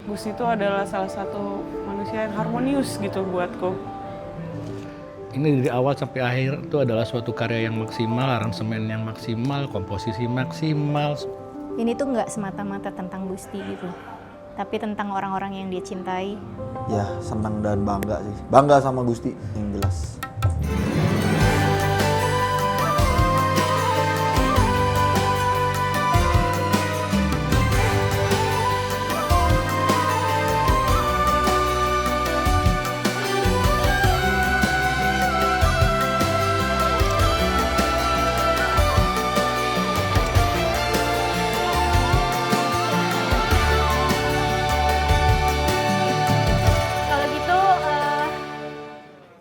Gusti itu adalah salah satu manusia yang harmonius gitu buatku. Ini dari awal sampai akhir itu adalah suatu karya yang maksimal, aransemen yang maksimal, komposisi maksimal. Ini tuh nggak semata-mata tentang Gusti gitu, tapi tentang orang-orang yang dia cintai. Ya senang dan bangga sih, bangga sama Gusti yang jelas. Kalau gitu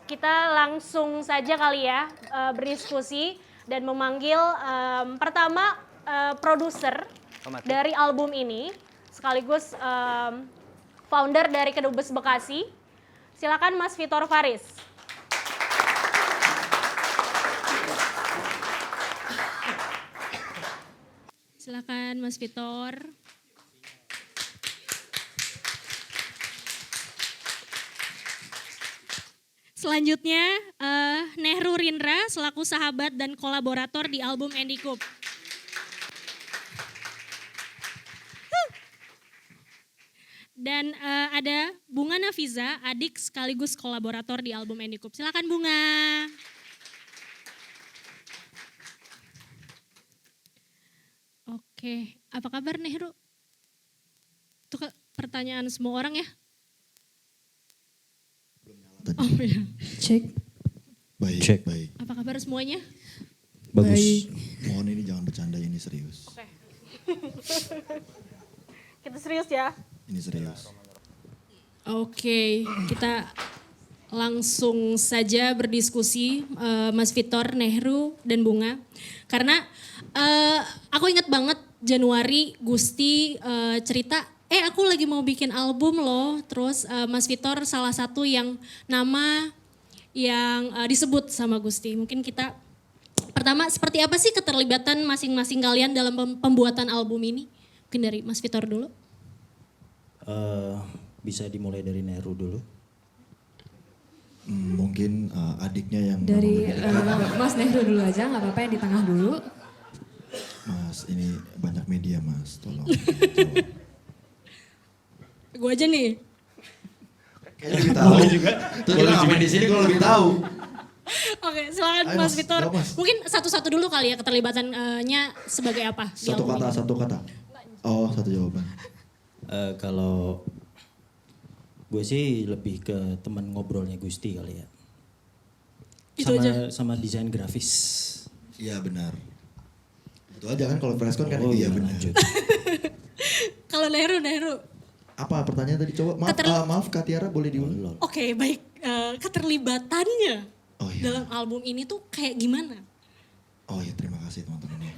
kita langsung saja kali ya berdiskusi dan memanggil pertama produser dari album ini sekaligus founder dari Kedubes Bekasi. Silakan Mas Vitor Faris. Silakan Mas Vitor. Selanjutnya, Nehru Rindra selaku sahabat dan kolaborator di album Andy Coop. Dan ada Bunga Nafiza, adik sekaligus kolaborator di album Andy Coop. Silakan Bunga. Oke, apa kabar Nehru? Itu pertanyaan semua orang ya? Oh iya. Cek. Baik, Cek. baik. Apa kabar semuanya? Bagus. Baik. Mohon ini jangan bercanda, ini serius. Oke. Kita serius ya? Ini serius. Oke, kita langsung saja berdiskusi Mas Vitor, Nehru, dan Bunga. Karena aku ingat banget Januari Gusti cerita, aku lagi mau bikin album loh. Terus Mas Vitor salah satu yang nama yang disebut sama Gusti. Mungkin kita pertama seperti apa sih keterlibatan masing-masing kalian dalam pembuatan album ini? Mungkin dari Mas Vitor dulu. Bisa dimulai dari Nehru dulu. Mungkin adiknya yang Dari memang lebih dekat. Mas Nehru dulu aja, nggak apa-apa yang di tengah dulu. Mas, ini banyak media mas, tolong. Gue aja nih. Kayaknya lebih tahu juga. Tuh kita ngapain di sini kalau lebih tahu. Oke, silakan Ayo, Mas Mas. Vitor. Jawab, Mas. Mungkin satu-satu dulu kali ya keterlibatannya sebagai apa? di Satu album kata, ini. satu kata. Oh, satu jawaban. Kalau gue sih lebih ke teman ngobrolnya Gusti kali ya. Itu sama, aja. Sama desain grafis. Iya benar. Itu aja kan kalau Freskon kan Oh, iya iya, benar. lanjut. Kalau Nehru. Apa pertanyaan tadi coba? Maaf, maaf Kak Tiara boleh diulang? Lol. Oke, baik. Keterlibatannya Oh iya. dalam album ini tuh kayak gimana? Oh iya, terima kasih teman-teman ya.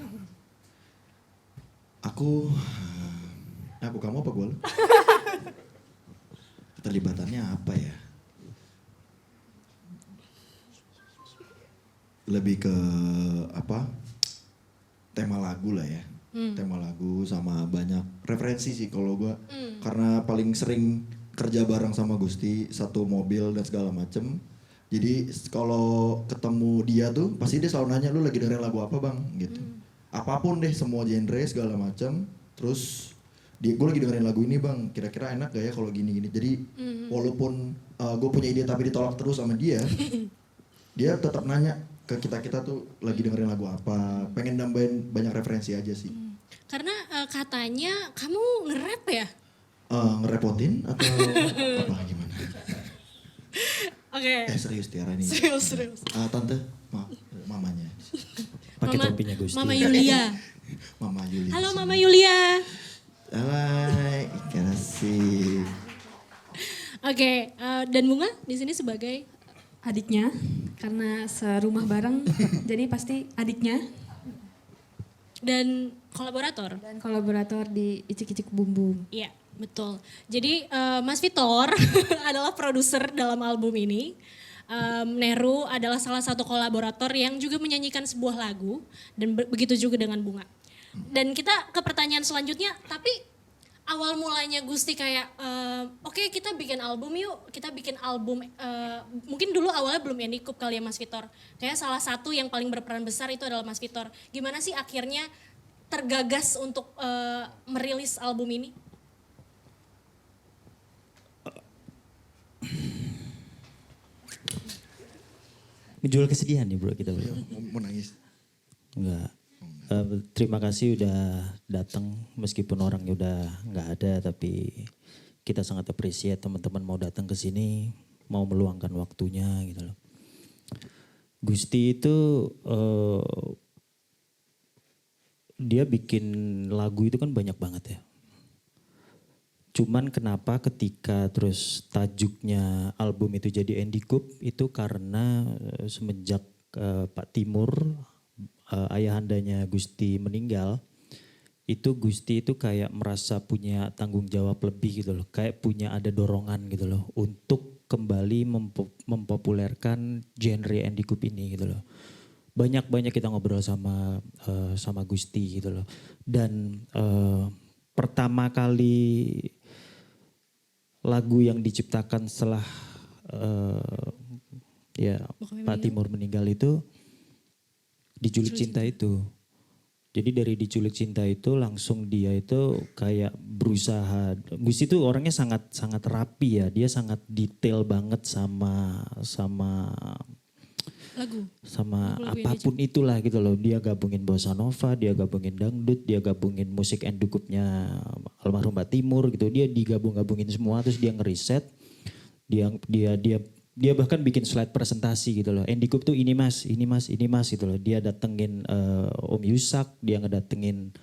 Aku kamu apa gue? Keterlibatannya apa ya? Lebih ke apa? Tema lagu lah ya. Tema lagu sama banyak referensi sih kalau gue. Karena paling sering kerja bareng sama Gusti, satu mobil dan segala macem. Jadi kalau ketemu dia tuh pasti dia selalu nanya, lu lagi dengerin lagu apa bang? Gitu. Apapun deh, semua genre segala macam. Terus gue lagi dengerin lagu ini bang, kira-kira enak gak ya kalau gini-gini. Jadi walaupun gue punya ide tapi ditolak terus sama dia, dia tetap nanya ke kita tuh lagi dengerin lagu apa. Pengen nambahin banyak referensi aja sih. Karena katanya kamu nge-rap ya? Ngerepotin atau apa gimana? Oke. Serius Tiara ini. Serius. Tante, maaf, mamanya. Pakai topinya Gusti. Mama Yulia. Mama Yuli. Halo Mama Yulia. Hai, kasih. Oke, dan Bunga di sini sebagai Adiknya, karena serumah bareng, jadi pasti adiknya. dan kolaborator. Dan kolaborator di Icik-Icik Bum Bum. Iya, betul. Jadi Mas Vitor adalah produser dalam album ini. Nehru adalah salah satu kolaborator yang juga menyanyikan sebuah lagu dan begitu juga dengan Bunga. Dan kita ke pertanyaan selanjutnya, tapi awal mulanya Gusti kayak oke, kita bikin album yuk, kita bikin album mungkin dulu awalnya belum Indie Cup kali ya Mas Vitor. Kayak salah satu yang paling berperan besar itu adalah Mas Vitor. Gimana sih akhirnya tergagas untuk merilis album ini? Menjual kesedihan nih bro kita bro. Mau nangis. Enggak. Terima kasih udah datang meskipun orangnya udah nggak ada, tapi kita sangat appreciate teman-teman mau datang ke sini, mau meluangkan waktunya gitu loh. Gusti itu dia bikin lagu itu kan banyak banget ya. Cuman kenapa ketika terus tajuknya album itu jadi Indie Cup itu karena semenjak Pak Timur ayahandanya Gusti meninggal, itu Gusti itu kayak merasa punya tanggung jawab lebih gitu loh. Kayak punya ada dorongan gitu loh untuk kembali mempopulerkan genre Indie Cup ini gitu loh. Banyak kita ngobrol sama Gusti gitu loh. Dan pertama kali lagu yang diciptakan setelah Pak Timur meninggal itu Diculik Cinta itu. Jadi dari Diculik Cinta itu langsung dia itu kayak berusaha. Gusti itu orangnya sangat rapi ya. Dia sangat detail banget sama Lagu apapun itulah gitu loh. Dia gabungin bossa nova, dia gabungin dangdut, dia gabungin musik endukupnya almarhum Pak Timur gitu. Dia digabung-gabungin semua terus dia ngeriset. Dia bahkan bikin slide presentasi gitu loh. Indie Cup tuh ini mas gitu loh. Dia datengin Om Yusak, dia ngedatengin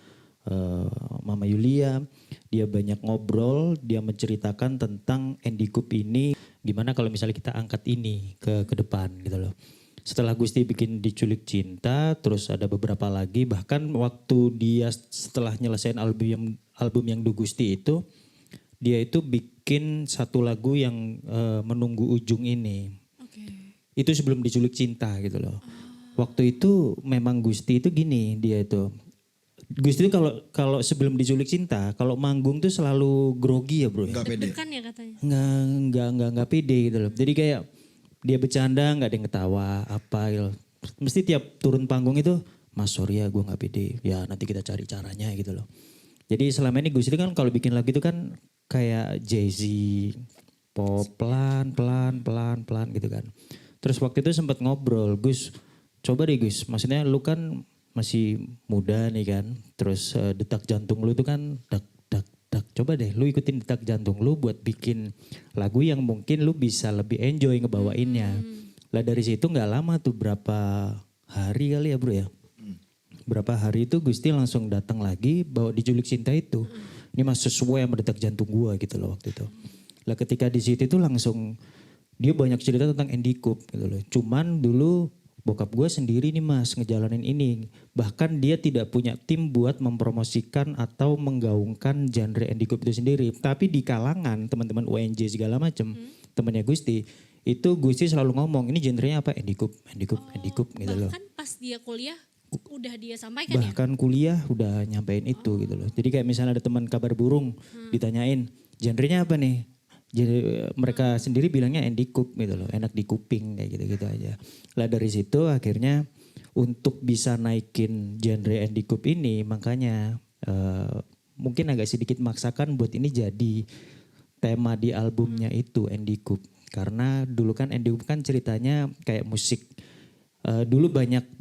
Mama Yulia. Dia banyak ngobrol, dia menceritakan tentang Indie Cup ini. Gimana kalau misalnya kita angkat ini ke depan gitu loh. Setelah Gusti bikin Diculik Cinta, terus ada beberapa lagi. Bahkan waktu dia setelah nyelesain album yang Du Gusti itu, dia itu bikin satu lagu yang Menunggu Ujung ini. Itu sebelum Diculik Cinta gitu loh. Waktu itu memang Gusti itu gini dia itu. Gusti itu kalau sebelum Diculik Cinta, kalau manggung tuh selalu grogi ya bro. Enggak pede. kan ya katanya. Enggak pede gitu loh. Jadi kayak dia bercanda nggak ada yang ketawa apa gitu. Mesti tiap turun panggung itu, Mas sorry ya gue nggak pede. Ya nanti kita cari caranya gitu loh. Jadi selama ini Gusti kan kalau bikin lagu itu kan kayak Jay-Z, pop pelan gitu kan. Terus waktu itu sempat ngobrol, Gus coba deh Gus, maksudnya lu kan masih muda nih kan. Terus detak jantung lu itu kan dak. Coba deh lu ikutin detak jantung lu buat bikin lagu yang mungkin lu bisa lebih enjoy ngebawainnya. Lah dari situ gak lama tuh berapa hari kali ya bro ya. Berapa hari itu Gusti langsung datang lagi bawa Diculik Cinta itu. Ini mas sesuai sama detak jantung gua gitu loh waktu itu. Lah ketika di situ itu langsung dia banyak cerita tentang Indie Cup gitu loh. Cuman dulu bokap gue sendiri nih mas ngejalanin ini. Bahkan dia tidak punya tim buat mempromosikan atau menggaungkan genre Indie Cup itu sendiri. Tapi di kalangan teman-teman UNJ segala macam, temannya Gusti, itu Gusti selalu ngomong ini genrenya apa? Indie Cup gitu loh. Bahkan pas dia kuliah udah dia sampaikan ya? Bahkan kuliah udah nyampein itu gitu loh. Jadi kayak misalnya ada teman kabar burung ditanyain genrenya apa nih? Jadi mereka sendiri bilangnya Indie Cup gitu loh, enak di kuping kayak gitu-gitu aja. Lah dari situ akhirnya untuk bisa naikin genre Indie Cup ini makanya mungkin agak sedikit memaksakan buat ini jadi tema di albumnya itu Indie Cup. Karena dulu kan Indie Cup kan ceritanya kayak musik. Dulu banyak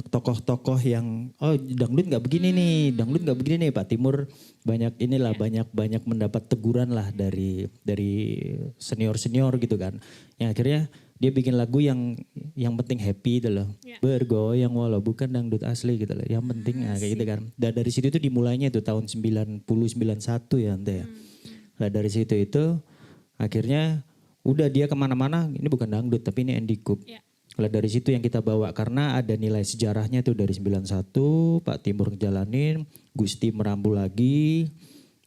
tokoh-tokoh yang dangdut nggak begini nih Pak Timur banyak banyak mendapat teguran lah dari senior gitu kan yang akhirnya dia bikin lagu yang penting happy gitu loh bergoyang walau bukan dangdut asli gitu loh yang penting kayak gitu kan dan dari situ tuh dimulainya itu tahun 91 ya ante ya lah dari situ itu akhirnya udah dia kemana-mana ini bukan dangdut tapi ini Indie Cup. Lah dari situ yang kita bawa karena ada nilai sejarahnya tuh dari 91 Pak Timur ngejalanin, Gusti merambul lagi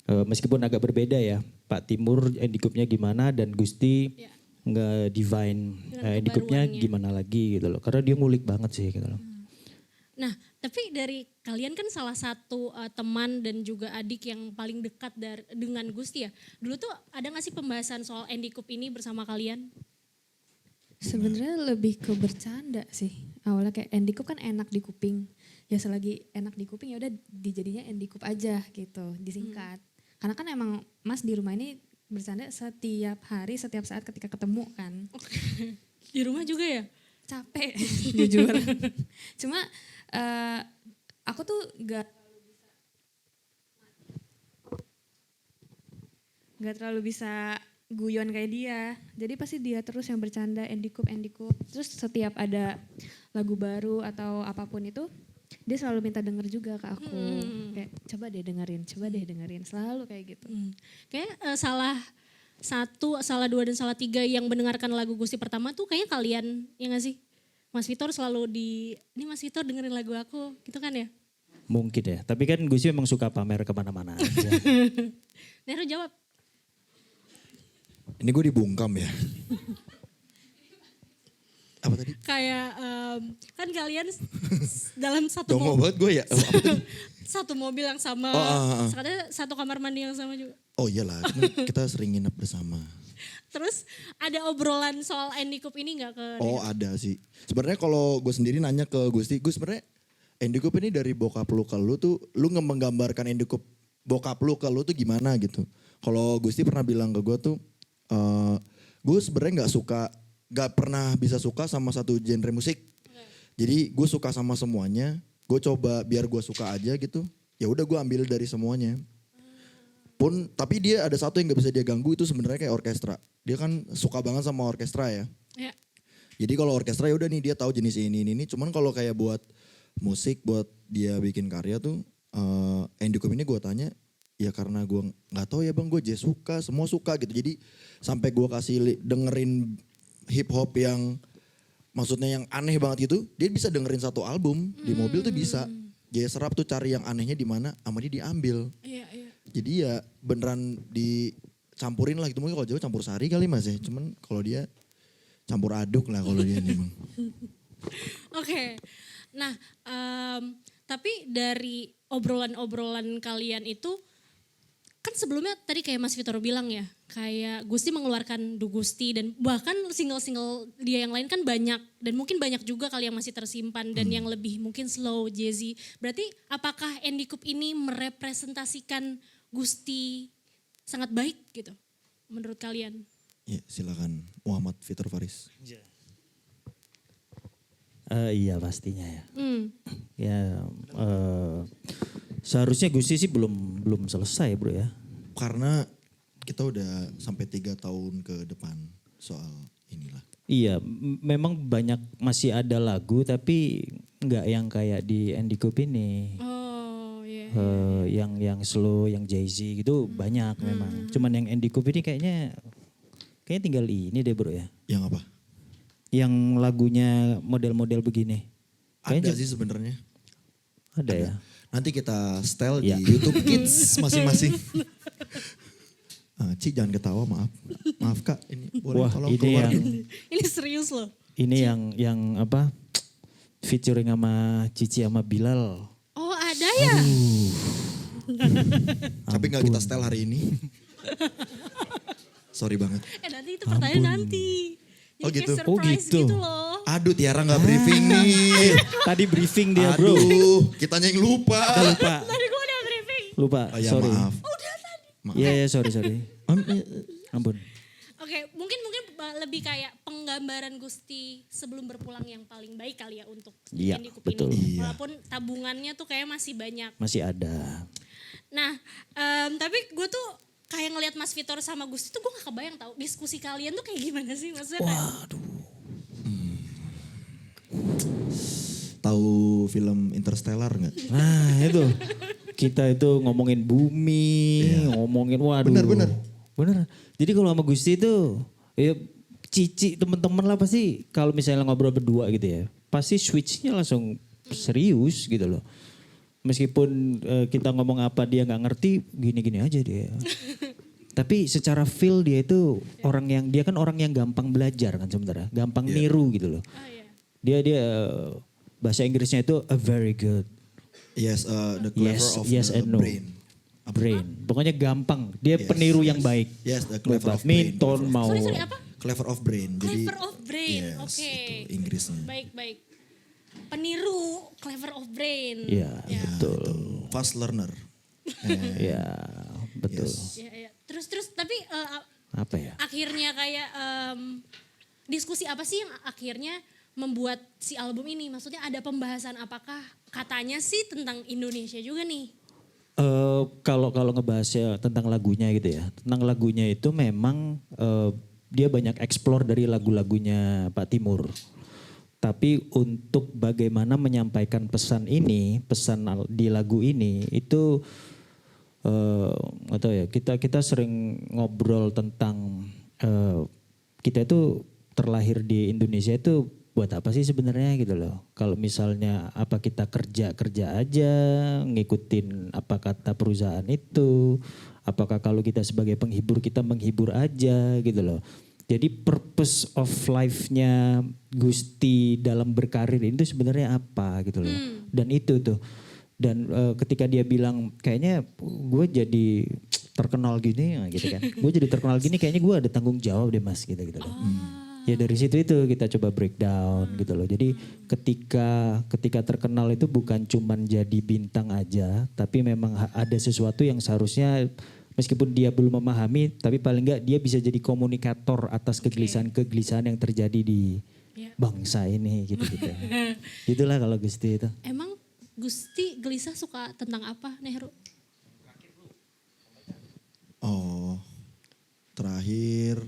meskipun agak berbeda ya. Pak Timur Indie Cup-nya gimana dan Gusti nge-divine Indie Cup-nya gimana lagi gitu loh. Karena dia ngulik banget sih gitu loh. Nah Tapi dari kalian kan salah satu teman dan juga adik yang paling dekat dengan Gusti ya. Dulu tuh ada gak sih pembahasan soal Andy Cup ini bersama kalian? Sebenarnya lebih ke bercanda sih. Awalnya kayak Andy Cup kan enak di kuping. Ya selagi enak di kuping ya udah dijadinya Andy Cup aja gitu, disingkat. Karena kan emang Mas di rumah ini bercanda setiap hari, setiap saat ketika ketemu kan. Di rumah juga ya? Capek jujur. Cuma aku tuh gak terlalu bisa guyon kayak dia. Jadi pasti dia terus yang bercanda Andy Cup. Terus setiap ada lagu baru atau apapun itu dia selalu minta denger juga ke aku. Kayak coba deh dengerin. Selalu kayak gitu. Kayak salah satu, salah dua dan salah tiga yang mendengarkan lagu Gusti pertama tuh kayaknya kalian, ya gak sih? Mas Vitor selalu ini Mas Vitor dengerin lagu aku, gitu kan ya? Mungkin ya, tapi kan Gusti memang suka pamer kemana-mana aja. Nero jawab. Ini gue dibungkam ya. Apa tadi? Kayak kan kalian dalam satu Dongo mobil, banget gue ya. Apa tadi? satu mobil yang sama, katanya satu kamar mandi yang sama juga. Oh iyalah, kita sering nginep bersama. Terus ada obrolan soal Andy Cup ini gak ke Oh ada sih. Sebenarnya kalau gue sendiri nanya ke Gusti, Gus sebenarnya Andy Cup ini dari bokap lu ke lu tuh, lu menggambarkan Andy Cup bokap lu ke lu tuh gimana gitu. Kalau Gusti pernah bilang ke gue tuh, gue sebenarnya gak pernah bisa suka sama satu genre musik. Jadi gue suka sama semuanya, gue coba biar gue suka aja gitu. Ya udah gue ambil dari semuanya. Tapi dia ada satu yang gak bisa dia ganggu itu sebenarnya kayak orkestra. Dia kan suka banget sama orkestra ya. Ya. Jadi kalau orkestra ya udah nih dia tahu jenis ini. Cuman kalau kayak buat musik, buat dia bikin karya tuh, Andy Cup ini gue tanya, ya karena gue nggak tahu ya bang, gue jazz suka, semua suka gitu. Jadi sampai gue kasih dengerin hip hop yang maksudnya yang aneh banget gitu, dia bisa dengerin satu album di mobil tuh bisa. Jazz rap tuh cari yang anehnya di mana, sama dia diambil. Iya, iya. Jadi ya beneran dicampurin lah gitu. Mungkin kalau Jawa campur sari kali mas ya. Cuman kalau dia campur aduk lah kalau dia nih bang. Oke. Nah, tapi dari obrolan-obrolan kalian itu kan sebelumnya tadi kayak Mas Vitor bilang ya, kayak Gusti mengeluarkan Du Gusti dan bahkan single-single dia yang lain kan banyak dan mungkin banyak juga kali yang masih tersimpan dan yang lebih mungkin slow, jazzy. Berarti apakah Andy Cup ini merepresentasikan Gusti sangat baik gitu menurut kalian? Ya silakan Muhammad Vitor Faris. Iya pastinya ya. Ya seharusnya Gusti sih belum selesai bro ya. Karena kita udah sampai 3 tahun ke depan soal inilah. Iya memang banyak masih ada lagu tapi nggak yang kayak di Andy Cup ini. Oh iya. Yang slow, yang jazzy gitu banyak memang. Cuman yang Andy Cup ini kayaknya tinggal ini deh bro ya. Yang apa? Yang lagunya model-model begini. Ada sih sebenarnya. Ada ya. Nanti kita setel di YouTube Kids masing-masing. Ci jangan ketawa maaf. Maaf kak ini boleh Wah, tolong ini keluar. Ini serius loh. Ini yang apa featuring sama Cici sama Bilal. Oh ada ya? Tapi gak kita setel hari ini. Sorry banget. Nanti itu pertanyaan nanti. Jadi Oh kayak gitu? Oh surprise gitu. gitu loh. Aduh Tiara gak briefing nih. Tadi briefing dia bro. Aduh kitanya yang lupa. Lupa. Tadi gue udah briefing. Lupa. Oh, ya, Sorry. maaf. Iya sorry. Ampun. Oke, mungkin lebih kayak penggambaran Gusti sebelum berpulang yang paling baik kali ya untuk Iya, Andy Cup betul. ini. Iya. Walaupun tabungannya tuh kayak masih banyak. Masih ada. Nah, tapi gue tuh kayak ngelihat Mas Vitor sama Gusti tuh gue gak kebayang tahu diskusi kalian tuh kayak gimana sih maksudnya. Tahu film Interstellar gak? Nah itu. Kita itu ngomongin bumi, ngomongin waduh. Bener. Jadi kalau sama Gusti itu, ya Cici temen-temen lah pasti kalau misalnya ngobrol berdua gitu ya. Pasti switchnya langsung serius gitu loh. Meskipun kita ngomong apa dia gak ngerti, gini-gini aja dia. Tapi secara feel dia itu dia kan orang yang gampang belajar kan sebenarnya. Gampang niru gitu loh. Oh, iya. Dia bahasa Inggrisnya itu a very good. Yes, the clever Yes, of yes the and no. brain. Brain. Pokoknya gampang. Dia Yes, peniru yes. yang baik. Yes, the clever of brain. Badminton mau. Sorry apa? Clever of brain. Jadi, Clever of brain. yes, Oke. itu Inggrisnya. Baik. Peniru clever of brain. Iya, Ya. betul. Fast learner. Iya, betul. Yes. Ya. Terus tapi Apa ya? akhirnya kayak diskusi apa sih yang akhirnya membuat si album ini? Maksudnya ada pembahasan apakah katanya sih tentang Indonesia juga nih? Kalau ngebahasnya tentang lagunya gitu ya, tentang lagunya itu memang dia banyak explore dari lagu-lagunya Pak Timur. Tapi untuk bagaimana menyampaikan pesan ini, pesan di lagu ini itu nggak tahu ya. Kita sering ngobrol tentang kita itu terlahir di Indonesia itu buat apa sih sebenarnya gitu loh. Kalau misalnya apa kita kerja aja, ngikutin apa kata perusahaan itu, apakah kalau kita sebagai penghibur kita menghibur aja gitu loh. Jadi purpose of life-nya Gusti dalam berkarir ini tuh sebenarnya apa gitu loh. Dan itu tuh. Dan ketika dia bilang kayaknya gue jadi terkenal gini gitu kan. Gue jadi terkenal gini kayaknya gue ada tanggung jawab deh mas gitu loh. Ya dari situ itu kita coba breakdown gitu loh. Jadi ketika terkenal itu bukan cuman jadi bintang aja, tapi memang ada sesuatu yang seharusnya meskipun dia belum memahami, tapi paling enggak dia bisa jadi komunikator atas kegelisahan-kegelisahan yang terjadi di bangsa ini gitu-gitu. Itulah kalau Gusti itu. Emang Gusti gelisah suka tentang apa, Nehru? Oh, terakhir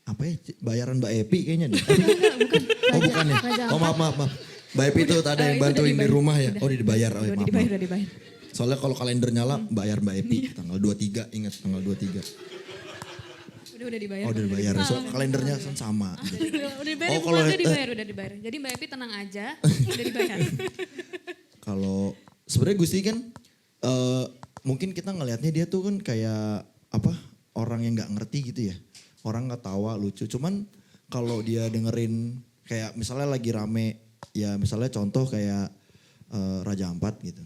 apa ya bayaran Mbak Epi kayaknya deh. Oh bukan ya. Oh maaf. Mbak Epi itu ada yang bantuin di rumah ya. Oh dibayar. Oh maaf. Udah dibayar. Soalnya kalau kalender nyala bayar Mbak Epi tanggal 23, ingat tanggal 23. Udah dibayar. Oh udah dibayar. So kalendernya kan sama. Udah dibayar. Oh kalau Udah dibayar. Jadi Mbak Epi tenang aja, udah dibayar. kalau sebenarnya Gusti kan mungkin kita ngelihatnya dia tuh kan kayak apa orang yang nggak ngerti gitu ya. Orang ketawa lucu. Cuman kalau dia dengerin kayak misalnya lagi rame ya misalnya contoh kayak Raja Ampat gitu.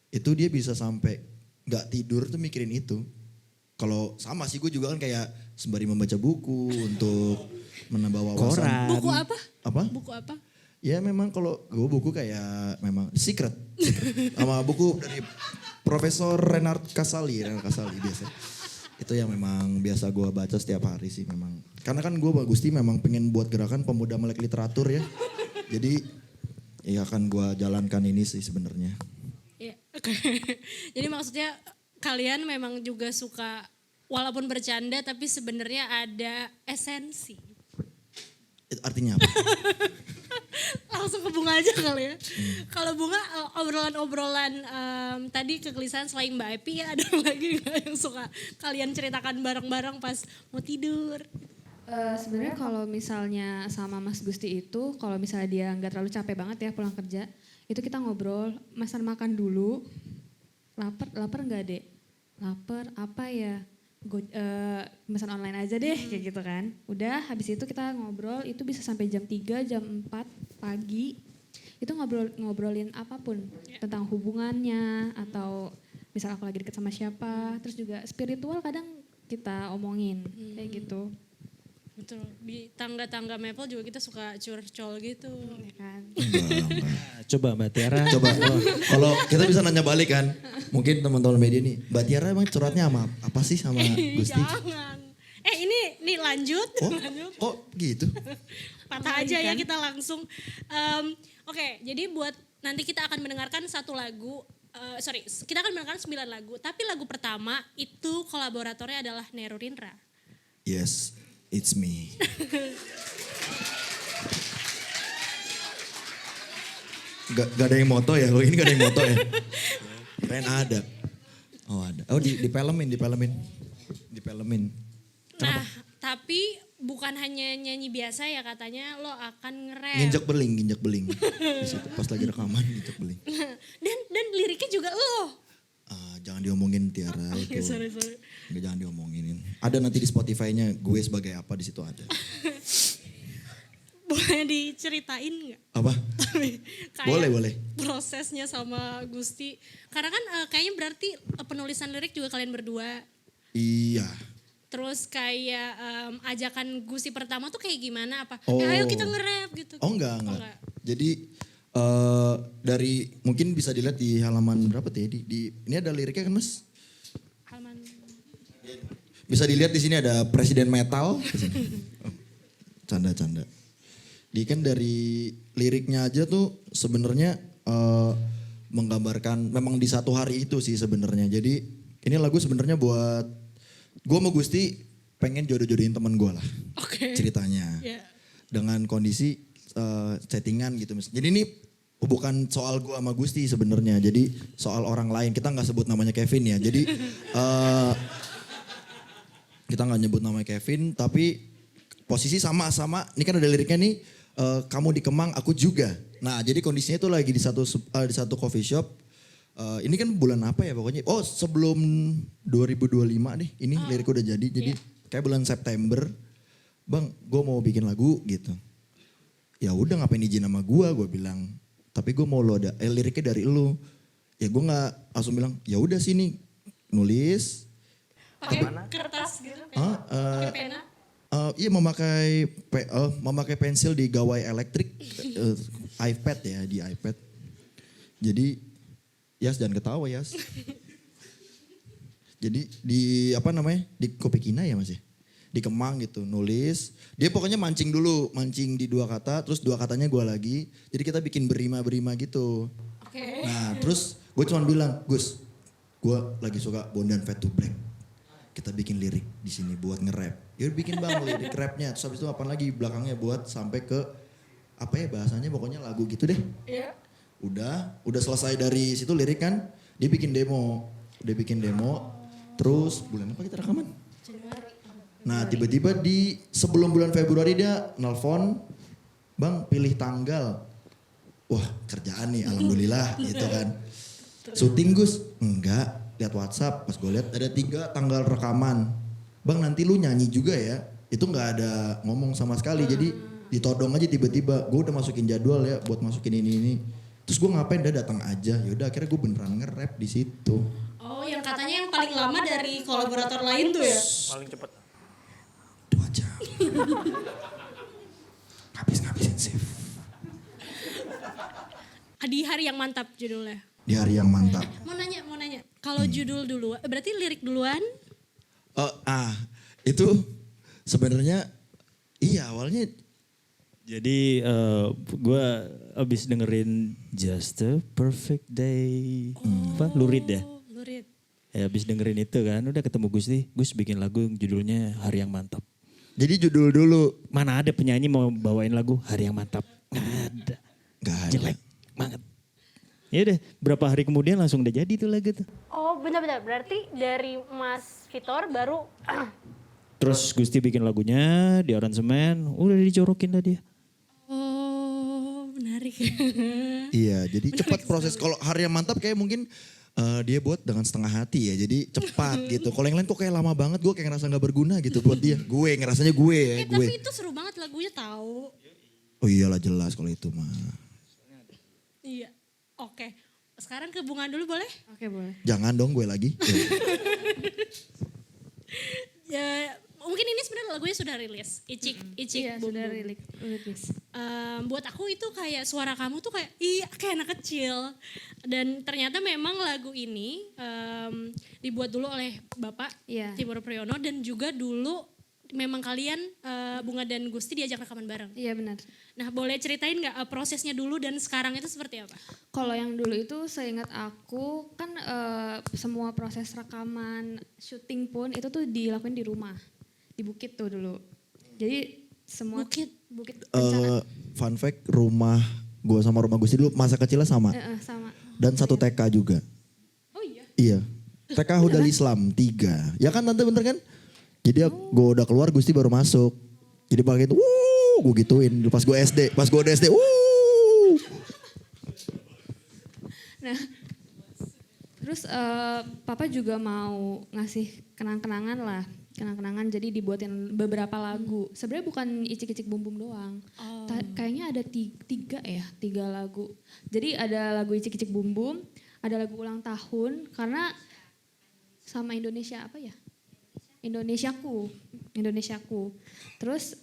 Itu dia bisa sampai nggak tidur tuh mikirin itu. Kalau sama sih gue juga kan kayak sembari membaca buku untuk menambah wawasan. Koran. Buku apa? Apa? Buku apa? Ya memang kalau gue buku kayak memang secret. Sama buku dari Profesor Renard Kasali biasa. Itu yang memang biasa gue baca setiap hari sih memang. Karena kan gue Gusti memang pengen buat gerakan pemuda melek literatur ya. Jadi ya akan gue jalankan ini sih sebenarnya. Ya. Jadi maksudnya kalian memang juga suka walaupun bercanda tapi sebenarnya ada esensi. Itu artinya apa? Langsung ke Bunga aja kali ya. Kalau Bunga obrolan-obrolan tadi kegelisahan selain Mbak Epi ya ada lagi nggak yang suka kalian ceritakan bareng-bareng pas mau tidur? Sebenarnya kalau misalnya sama Mas Gusti itu, kalau misalnya dia nggak terlalu capek banget ya pulang kerja, itu kita ngobrol, pesan makan dulu. Lapar nggak dek? Lapar apa ya? Pesan online aja deh kayak gitu kan. Udah habis itu kita ngobrol itu bisa sampai jam 3, jam 4 pagi. Itu ngobrolin apapun tentang hubungannya atau misal aku lagi deket sama siapa. Terus juga spiritual kadang kita omongin kayak gitu. Betul, di tangga-tangga Maple juga kita suka curcol gitu. Ya kan? Coba Mbak Tiara. Coba kalau kita bisa nanya balik kan. Mungkin teman-teman media nih, Mbak Tiara emang curhatnya sama apa sih sama Gusti? Jangan. Ini lanjut. Lanjut. Oh gitu. Patah aja ya kita langsung. Oke, jadi buat nanti kita akan mendengarkan satu lagu. Kita akan mendengarkan 9 lagu. Tapi lagu pertama itu kolaboratornya adalah Nehru Rindra. Yes, it's me. Gak ada yang moto ya, ini gak ada yang moto ya. Keren ada. Oh ada. Oh dipelemin. Nah, tapi bukan hanya nyanyi biasa ya katanya lo akan nge-rap. Nginjak beling. Di situ pas lagi rekaman nginjak beling. Dan liriknya juga lo. Jangan diomongin Tiara itu. Sorry. Nggak, jangan diomongin. Ada nanti di Spotify-nya gue sebagai apa di situ ada. Boleh diceritain nggak? Apa? Boleh, boleh. Prosesnya sama Gusti. Karena kan kayaknya berarti penulisan lirik juga kalian berdua. Iya. Terus kayak ajakan Gusti pertama tuh kayak gimana apa? Oh. Ayo kita nge-rap gitu. Oh enggak. Jadi dari mungkin bisa dilihat di halaman berapa tuh ya? Ini ada liriknya kan Mas? Halaman. Bisa dilihat di sini ada Presiden Metal. Canda-canda. Kan dari liriknya aja tuh sebenarnya menggambarkan memang di satu hari itu sih sebenarnya. Jadi ini lagu sebenarnya buat gue sama Gusti pengen jodoh-jodohin teman gue lah. Oke. Ceritanya. Yeah. Dengan kondisi chattingan gitu. Jadi ini bukan soal gue sama Gusti sebenarnya. Jadi soal orang lain. Kita nggak sebut namanya Kevin ya. Jadi kita nggak nyebut namanya Kevin, tapi posisi sama-sama. Ini kan ada liriknya nih, kamu di Kemang, aku juga. Nah, jadi kondisinya itu lagi di satu coffee shop. Ini kan bulan apa ya pokoknya? Oh, sebelum 2025 nih. Ini lirik udah jadi. Jadi kayak bulan September, Bang, gue mau bikin lagu gitu. Ya udah ngapain izin sama gue bilang. Tapi gue mau liriknya dari lu. Ya gue nggak langsung bilang, ya udah sini nulis. Pakai kertas gitu. Pakai pena. Iya memakai pensil di gawai elektrik, iPad ya di iPad. Jadi Yas jangan ketawa Yas. Jadi di Kopekina ya Mas ya? Di Kemang gitu nulis. Dia pokoknya mancing dulu, mancing di 2 kata, terus 2 katanya gue lagi. Jadi kita bikin berima-berima gitu. Oke. Nah terus gue cuma bilang, Gus, gue lagi suka Bondan Fade to Black. Kita bikin lirik di sini buat nge-rap. Ya bikin bang lirik rapnya. Terus habis itu apa lagi belakangnya buat sampai ke apa ya bahasanya pokoknya lagu gitu deh. Iya. Udah selesai dari situ lirik kan. Dia bikin demo. Terus bulan apa kita rekaman? Januari. Nah tiba-tiba sebelum bulan Februari dia nelfon, Bang pilih tanggal. Wah kerjaan nih alhamdulillah gitu kan. Syuting Gus? Enggak. Lihat WhatsApp, pas gue lihat ada 3 tanggal rekaman. Bang nanti lu nyanyi juga ya. Itu gak ada ngomong sama sekali. Jadi ditodong aja tiba-tiba. Gue udah masukin jadwal ya buat masukin ini. Terus gue ngapain dia datang aja. Yaudah akhirnya gue beneran nge-rap di situ. Oh yang katanya yang paling lama dari kolaborator lain tuh ya? Paling cepet. 2 jam. Ngabisin shift. Di hari yang mantap judulnya. Di hari yang mantap. Mau nanya. Kalau judul duluan, berarti lirik duluan? Itu sebenarnya iya awalnya. Jadi gue abis dengerin Just a Perfect Day. Lurid ya? Lurid. Ya abis dengerin itu kan udah ketemu Gus bikin lagu yang judulnya Hari Yang Mantap. Jadi judul dulu. Mana ada penyanyi mau bawain lagu Hari Yang Mantap? Gak ada. Jelek banget. Ya udah berapa hari kemudian langsung udah jadi tuh lagu tuh. Oh benar-benar berarti dari Mas Vitor baru Terus Gusti bikin lagunya di aransemen, udah dicorokin lah dia. Oh menarik. Iya jadi cepat proses. Kalau Hari Yang Mantap kayak mungkin dia buat dengan setengah hati ya. Jadi cepat gitu. Kalau yang lain kok kayak lama banget gue kayak ngerasa gak berguna gitu buat dia. Gue ngerasanya gue ya. Tapi itu seru banget lagunya tahu. Oh iyalah jelas kalau itu mah. Iya. Oke, sekarang ke Bunga dulu boleh? Oke boleh. Jangan dong gue lagi. Ya, mungkin ini sebenarnya lagunya sudah rilis. Icik Iya Bum sudah Bum. rilis. Buat aku itu kayak suara kamu tuh kayak kayak anak kecil. Dan ternyata memang lagu ini dibuat dulu oleh Bapak Iya. Tibor Priyono dan juga dulu memang kalian Bunga dan Gusti diajak rekaman bareng. Iya benar. Nah, boleh ceritain nggak prosesnya dulu dan sekarang itu seperti apa? Kalau yang dulu itu seingat aku kan semua proses rekaman, syuting pun itu tuh dilakuin di rumah. Di bukit tuh dulu. Jadi semua bukit bencana. Fun fact rumah gue sama rumah Gusti dulu masa kecilnya sama. Sama. Dan satu TK juga. Oh iya. Iya. TK Hudal Islam 3. Ya kan tante bener kan? Jadi gue udah keluar Gusti baru masuk. Jadi pakai itu, gue gituin. Pas gue udah SD, Nah, terus papa juga mau ngasih kenang-kenangan lah. kenang-kenangan jadi dibuatin beberapa lagu. Sebenarnya bukan icik-icik bum bum doang. Kayaknya ada tiga lagu. Jadi ada lagu icik-icik bum bum, ada lagu ulang tahun karena sama Indonesia apa ya? Indonesiaku. Terus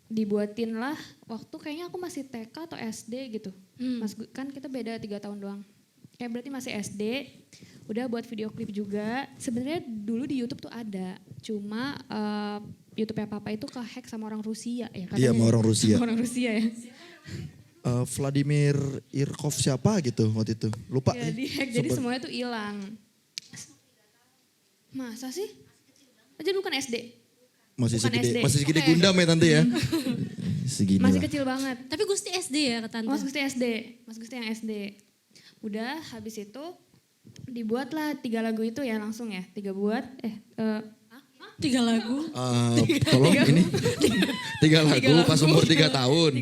dibuatin lah waktu kayaknya aku masih TK atau SD gitu. Kan kita beda 3 tahun doang. Kayak berarti masih SD. Udah buat video klip juga. Sebenarnya dulu di YouTube tuh ada. Cuma YouTube-nya Papa itu kehack sama orang Rusia ya. Iya, sama orang Rusia. Sama orang Rusia ya. Vladimir Irkov siapa gitu waktu itu. Lupa. Ya, dihack jadi semuanya tuh hilang. Masa sih? Aja bukan SD. Masih Bukan segede, SD. masih segede Oke. Gundam ya tante ya. Segini Masih lah. kecil banget. Tapi Gusti SD ya ke tante? Mas Gusti SD. Mas Gusti yang SD. Udah habis itu dibuatlah 3 lagu itu ya langsung ya. 3 buat. 3 lagu? Tolong ini. 3 lagu pas umur 3 tahun.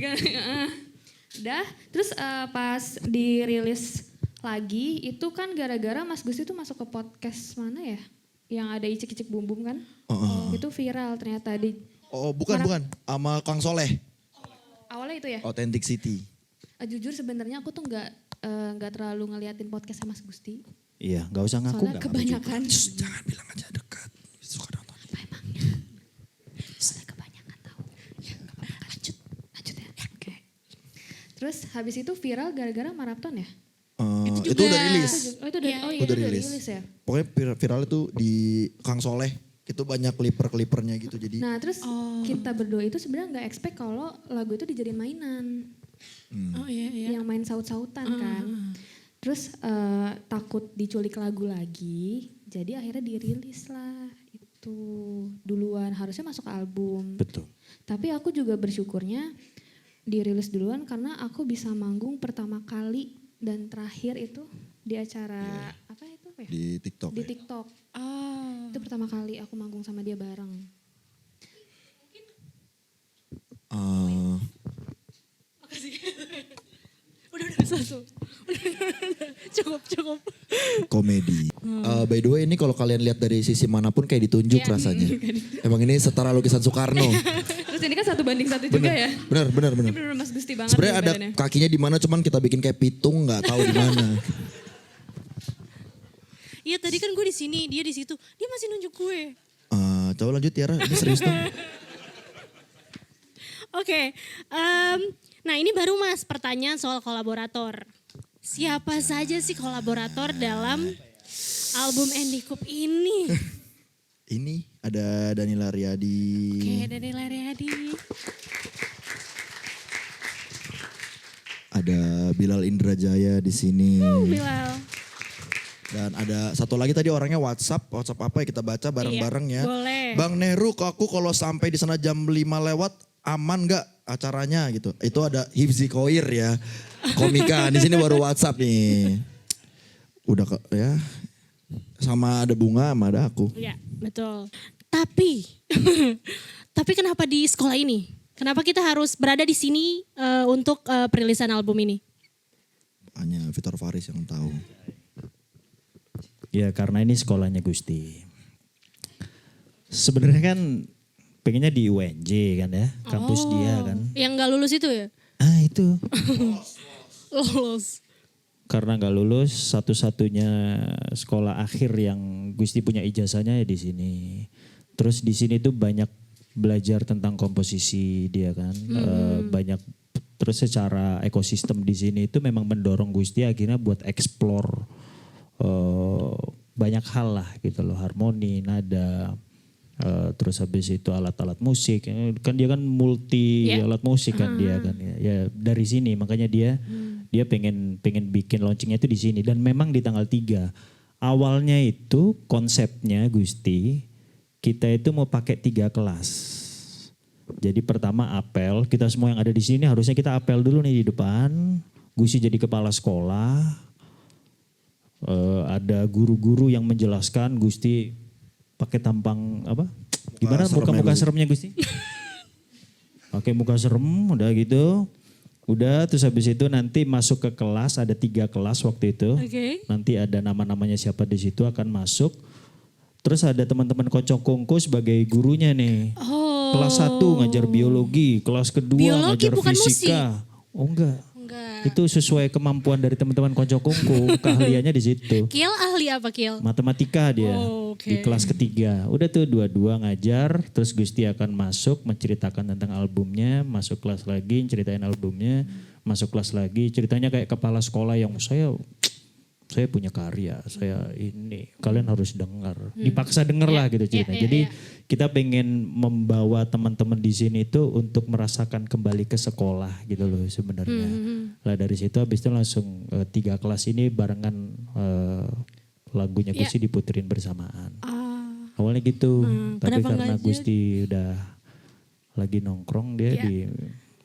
Udah, terus pas dirilis lagi itu kan gara-gara Mas Gusti tuh masuk ke podcast mana ya? Yang ada icik-icik bum bum kan? Itu viral ternyata di. Oh bukan. Sama Kang Soleh. Awalnya itu ya? Authentic City. Jujur sebenarnya aku tuh nggak terlalu ngeliatin podcastnya Mas Gusti. Iya, nggak usah ngaku. Soalnya nggak kebanyakan. Jangan bilang aja dekat. Suka nonton. Apa emangnya? Soalnya kebanyakan tahu. Ya, lanjut ya. Oke. Terus habis itu viral gara-gara maraton ya? Itu udah rilis. Udah rilis ya. Pokoknya viral itu di Kang Soleh. Itu banyak clipper-clippernya gitu jadi. Nah terus kita berdua itu sebenarnya nggak expect kalau lagu itu dijadiin mainan. Oh iya. Yang main saut-sautan kan. Terus takut diculik lagu lagi. Jadi akhirnya dirilis lah itu duluan. Harusnya masuk album. Betul. Tapi aku juga bersyukurnya dirilis duluan karena aku bisa manggung pertama kali dan terakhir itu di acara apa itu ya? Di TikTok. Di TikTok. Itu pertama kali aku manggung sama dia bareng. Udah satu. Cukup. Komedi. By the way ini kalau kalian lihat dari sisi manapun kayak ditunjuk rasanya. Emang ini setara lukisan Soekarno. Terus ini kan 1:1 juga ya. Benar. Ini bener Mas Gusti banget. Sebenarnya nih ada badannya. kakinya di mana cuman kita bikin kayak pitung nggak tahu di mana. Iya tadi kan gue di sini, dia di situ. Dia masih nunjuk gue. Coba lanjut Tiara, ini serius dong. Oke, nah ini baru Mas pertanyaan soal kolaborator. Siapa saja sih kolaborator dalam album Endikup ini? Ini ada Danila Riyadi. Oke, Danila Riyadi. Ada Bilal Indrajaya di sini. Bilal. Dan ada satu lagi tadi orangnya WhatsApp apa ya kita baca bareng-bareng ya. Boleh. Bang Nehru, aku kalau sampai di sana jam 5 lewat aman nggak acaranya gitu. Itu ada Hifzi Koir ya. Komika di sini baru WhatsApp nih. Udah ya. Sama ada Bunga, sama ada aku. Iya, betul. Tapi tapi kenapa di sekolah ini? Kenapa kita harus berada di sini untuk perilisan album ini? Hanya Vitor Faris yang tahu. Ya karena ini sekolahnya Gusti. Sebenarnya kan pengennya di UNJ kan ya, kampus dia kan. Yang nggak lulus itu ya? Itu. Lolos. Karena nggak lulus, satu-satunya sekolah akhir yang Gusti punya ijazahnya ya di sini. Terus di sini tuh banyak belajar tentang komposisi dia kan, banyak. Terus secara ekosistem di sini itu memang mendorong Gusti akhirnya buat explore banyak hal lah gitu loh, harmoni, nada, terus habis itu alat-alat musik, kan dia kan multi alat musik kan dia kan ya dari sini makanya dia pengen bikin launchingnya itu di sini dan memang di tanggal 3 awalnya itu konsepnya Gusti kita itu mau pakai 3 kelas. Jadi pertama apel, kita semua yang ada di sini harusnya kita apel dulu nih di depan. Gusti jadi kepala sekolah. Ada guru-guru yang menjelaskan Gusti pakai tampang apa? Gimana muka-muka seremnya Gusti? Pakai muka serem udah gitu. Udah terus habis itu nanti masuk ke kelas, ada 3 kelas waktu itu. Oke. Nanti ada nama-namanya siapa di situ akan masuk. Terus ada teman-teman Kocok Kongko sebagai gurunya nih. Oh. Kelas 1 ngajar biologi, kelas kedua Biologi ngajar bukan fisika. Oh enggak. Enggak. Itu sesuai kemampuan dari teman-teman Kocok Kongko, keahliannya di situ. Kiel ahli apa Kiel? Matematika dia Oh, oke. di kelas ketiga. Udah tuh dua-dua ngajar, terus Gusti akan masuk menceritakan tentang albumnya, masuk kelas lagi ceritain albumnya, masuk kelas lagi ceritanya kayak kepala sekolah yang saya punya karya, saya ini kalian harus dengar, dipaksa denger lah gitu ceritanya. Jadi kita pengen membawa teman-teman di sini itu untuk merasakan kembali ke sekolah gitu loh sebenarnya. Lah dari situ habis itu langsung 3 kelas ini barengan lagunya Gusti diputerin bersamaan. Awalnya gitu, tapi kenapa karena nggak Gusti udah lagi nongkrong dia di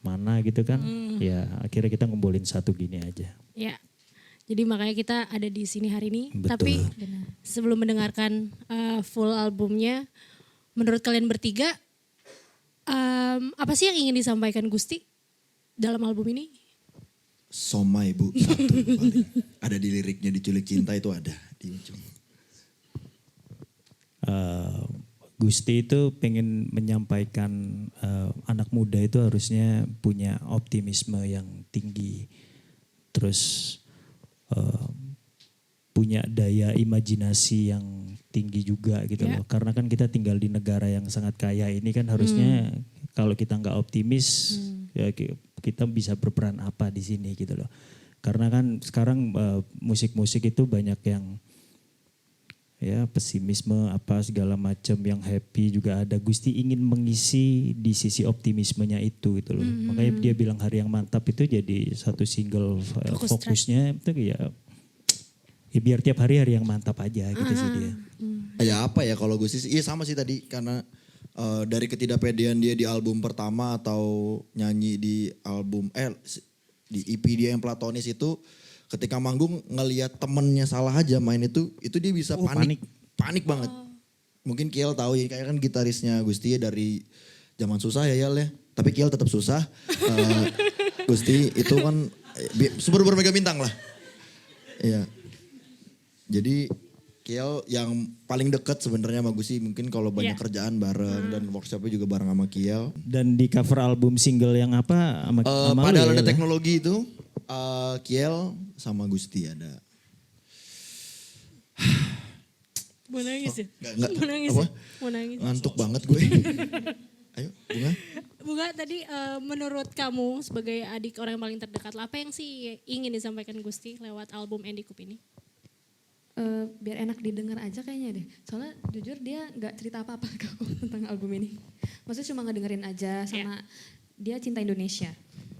mana gitu kan, ya akhirnya kita ngumpulin satu gini aja. Ya. Jadi makanya kita ada di sini hari ini. Betul. Tapi sebelum mendengarkan full albumnya, menurut kalian bertiga, apa sih yang ingin disampaikan Gusti dalam album ini? Somai Bu, satu paling. Ada di liriknya Diculik Cinta itu ada di ujung. Gusti itu pengen menyampaikan anak muda itu harusnya punya optimisme yang tinggi. Terus punya daya imajinasi yang tinggi juga gitu loh. Karena kan kita tinggal di negara yang sangat kaya ini kan harusnya kalau kita nggak optimis ya kita bisa berperan apa di sini gitu loh. Karena kan sekarang musik-musik itu banyak yang ya pesimisme apa segala macam, yang happy juga ada. Gusti ingin mengisi di sisi optimismenya itu gitu loh. Makanya dia bilang Hari Yang Mantap itu jadi satu single fokusnya itu ya biar tiap hari yang mantap aja gitu sih dia. Ya apa ya kalau Gusti, iya sama sih tadi karena dari ketidakpedean dia di album pertama atau nyanyi di album di EP dia yang Platonis itu, ketika manggung ngelihat temennya salah aja main itu dia bisa panik banget. Mungkin Kiel tahu ya, kayak kan gitarisnya Gusti ya dari zaman susah ya Yal ya. Tapi Kiel tetap susah. Gusti itu kan super mega bintang lah. Iya. Jadi Kiel yang paling dekat sebenarnya sama Gusti, mungkin kalau banyak kerjaan bareng dan workshopnya juga bareng sama Kiel. Dan di cover album single yang apa sama Padahal lu, ada ya? teknologi itu Kiel sama Gusti ada. Mau nangis ya? Enggak. Mau nangis Apa? ya? Mau nangis. Ngantuk banget gue. Ayo Bunga. Bunga tadi menurut kamu sebagai adik orang yang paling terdekat, apa yang sih ingin disampaikan Gusti lewat album Andy Coop ini? Biar enak didengar aja kayaknya deh. Soalnya jujur dia nggak cerita apa-apa ke aku tentang album ini. Maksudnya cuma ngedengerin aja sama dia cinta Indonesia.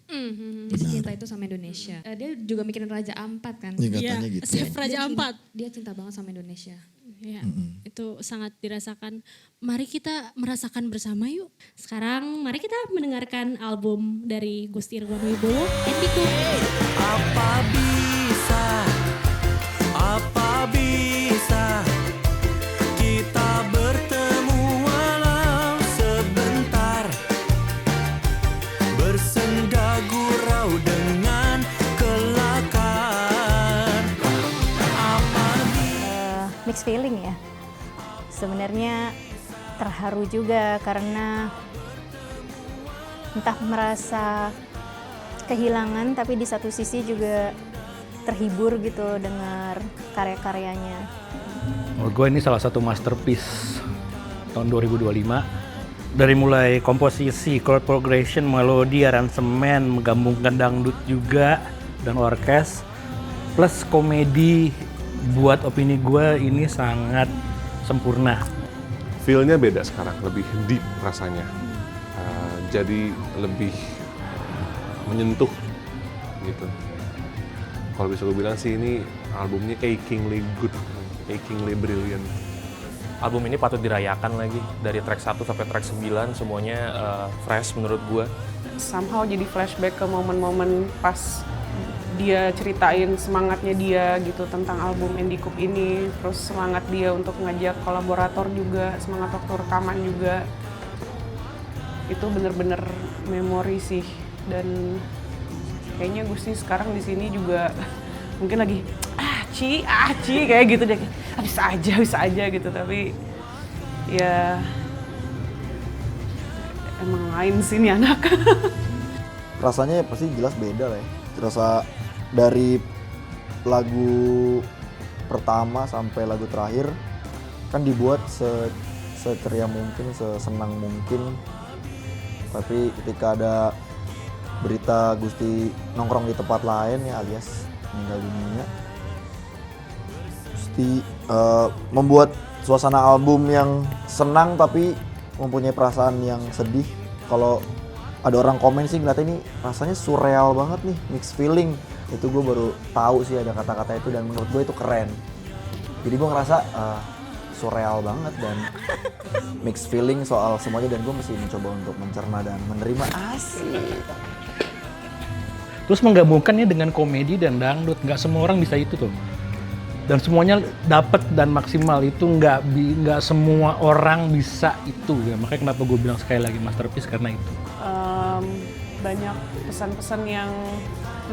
Dia cinta itu sama Indonesia. Dia juga mikirin Raja Ampat kan. Ya, katanya gitu. Chef Raja Ampat. Dia cinta banget sama Indonesia. Ya, itu sangat dirasakan. Mari kita merasakan bersama yuk. Sekarang mari kita mendengarkan album dari Gusti Irwan Wibowo, Andy Coop. Apa bisa kita bertemu walau sebentar, bersenda gurau dengan kelakar. Mixed feeling ya. Sebenarnya terharu juga karena entah merasa kehilangan tapi di satu sisi juga terhibur gitu dengar karya-karyanya. Menurut gue ini salah satu masterpiece tahun 2025. Dari mulai komposisi, chord progression, melodi, aransemen, menggabungkan dangdut juga dan orkes, plus komedi, buat opini gue ini sangat sempurna. Feel-nya beda sekarang, lebih deep rasanya. Jadi lebih menyentuh gitu. Kalau bisa gue bilang sih ini albumnya achingly good, achingly brilliant. Album ini patut dirayakan lagi, dari track 1 sampai track 9 semuanya fresh menurut gue. Somehow jadi flashback ke momen-momen pas dia ceritain semangatnya dia gitu tentang album Andy Coop ini. Terus semangat dia untuk ngajak kolaborator juga, semangat waktu rekaman juga. Itu bener-bener memori sih. Dan kayaknya Gusti sekarang di sini juga mungkin lagi Ci kayak gitu deh. Bisa aja gitu, tapi ya emang lain sih ini anak. Rasanya pasti jelas beda lah ya. Rasa dari lagu pertama sampai lagu terakhir kan dibuat seceria mungkin, sesenang mungkin. Tapi ketika ada berita Gusti nongkrong di tempat lain ya alias meninggal dunia, Gusti membuat suasana album yang senang tapi mempunyai perasaan yang sedih. Kalau ada orang komen sih ngeliatnya ini rasanya surreal banget nih, mixed feeling. Itu gue baru tahu sih ada kata-kata itu dan menurut gue itu keren. Jadi gue ngerasa surreal banget dan mixed feeling soal semuanya dan gue mesti mencoba untuk mencerna dan menerima. Asik. Terus menggabungkannya dengan komedi dan dangdut, nggak semua orang bisa itu tuh. Dan semuanya dapat dan maksimal itu nggak semua orang bisa itu ya. Makanya kenapa gue bilang sekali lagi masterpiece karena itu. Banyak pesan-pesan yang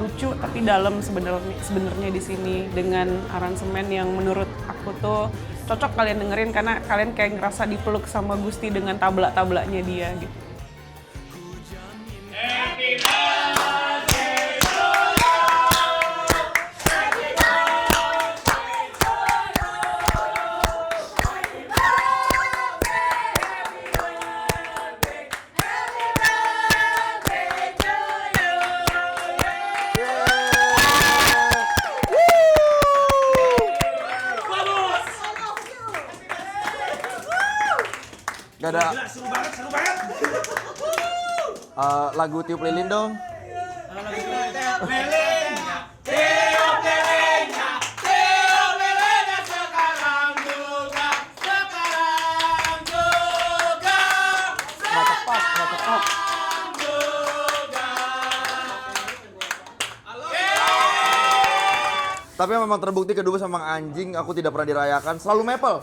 lucu tapi dalam sebenarnya di sini dengan aransemen yang menurut aku tuh cocok kalian dengerin karena kalian kayak ngerasa dipeluk sama Gusti dengan tabla-tablanya dia gitu. Gak ada. Seru banget. Lagu Tiup Lilin dong. Nggak tepat. Tapi memang terbukti kedua sama anjing aku tidak pernah dirayakan, selalu mepel.